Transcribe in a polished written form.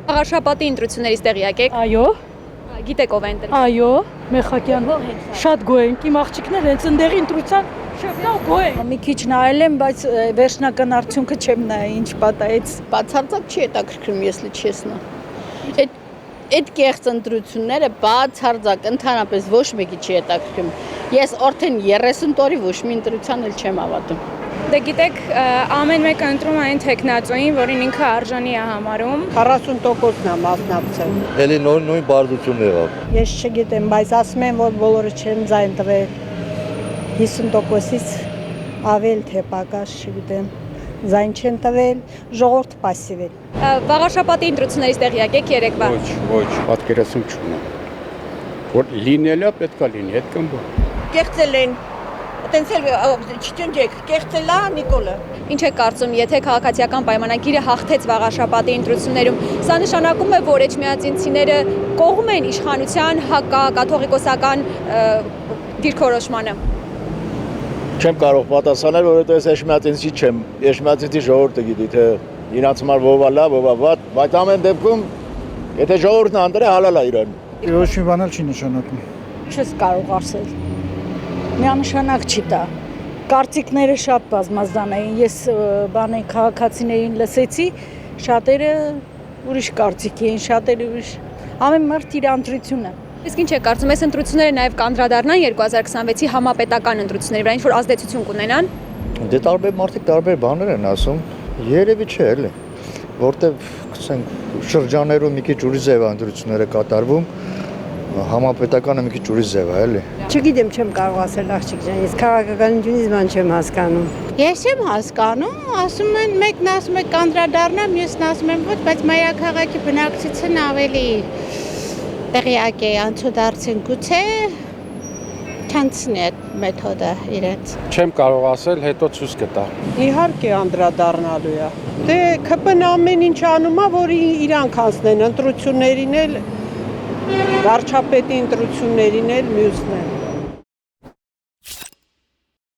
Աղարշապատի ընտրություններից տեղյակ եք։ Այո, Գիտեք ով է ընտրել։ այո, Մեխակյան շատ գոհ ենք, իմ աղջիկներ հենց ընդեղի ընտրության շատ գոհ են։ Մի քիչ նայել եմ, բայց վերջնական արդյունքը չեմ նայել, ինչ պատահեց։ Բացարձակ չի հետաքրքրում, если честно։ Այդ կեղծ ընտրությունները բացարձակ ընդհանրապես ոչ մեկի չի հետաքրքրում։ Ես արդեն 30 տարի ոչ մի ընտրության էլ չեմ հավատում։ Դե գիտեք, ամեն մեկը ընտրում է այն տեխնացուին, որին ինքը արժանի է համարում։ 40%-ն է մասնակցել։ Էլի նույն բարդությունն եղավ։ Ես չգիտեմ, բայց ասում են, որ բոլորը չեն ձայն տվել 50%-ից ավել թե պակաս, չգիտեմ։ Ձայն չեն տվել, ժողովուրդ պասիվ է։ Աղարշապատի ընտրություններից տեղյակ եք երեկվա։ Ոչ, պատկերացում չունեմ։ Որ լինելա պետք է լինի, այդ կամբա։ Կեղծել են, այտենց էլ չճնջեք, կեղծել է Նիկոլը։ Ինչ եք կարծում, եթե քաղաքացիական պայմանագիրը հաղթեց Աղարշապատի ընտրություններում, սա նշանակում է, որ էջմիածինցիները կողմ են իշխանության հակակաթողիկոսական դիրքորոշմանը։ Չեմ կարող պատասխանել, որովհետև ես էջմիածինցի չեմ։ Էջմիածինցի ժողովուրդը գիտի, թե իրանց համար ովա լավ, ովա վատ, բայց ամեն դեպքում եթե ժողովուրդն անդրե հալալ է իրան։ Ոչ մի բան էլ չի նշանակում։ Չես կարող ասել։ Միանշանակ չի տա։ Կարծիքները շատ բազմազան էին։ Ես բանը քաղաքացիներին լսեցի, շատերը ուրիշ կարծիք էին, շատերը ուրիշ։ Ամեն մարդ իր ընտրությունը։ Իսկ ինչ եք կարծում, այս ընտրությունները նաև կանդրադառնան 2026-ի համապետական ընտրությունների վրա, ինչ որ ազդեցություն կունենան։ Դե տարբեր մարդիկ տարբեր բաներ են ասում։ Երևի չէ էլի, որտեվ ասենք շրջաներում մի քիչ ուրիշ ձև է ընտրությունները կատարվում, համապետականը մի քիչ ուրիշ ձև է էլի։ Չգիտեմ, չեմ կարող ասել աղջիկ ջան, ես քաղաքականությունից բան չեմ հասկանում։ Ես չեմ հասկանում, ասում են մեկն ասում է կանդրադառնամ, ես ասում եմ ոչ, բայց մայրաքաղաքի բնակչությունն ավելի տեղյակ է, անցուդարձին գուցե չանցնի այդ մեթոդը իրենց։ Չեմ կարող ասել, հետո ցույց կտա։ Իհարկե անդրադառնալու է։ Դե ԿՊ-ն ամեն ինչ անում է, որ իրանք անցնեն ընտրություններին էլ, վարչապետի ընտրություններին էլ մյուսն են։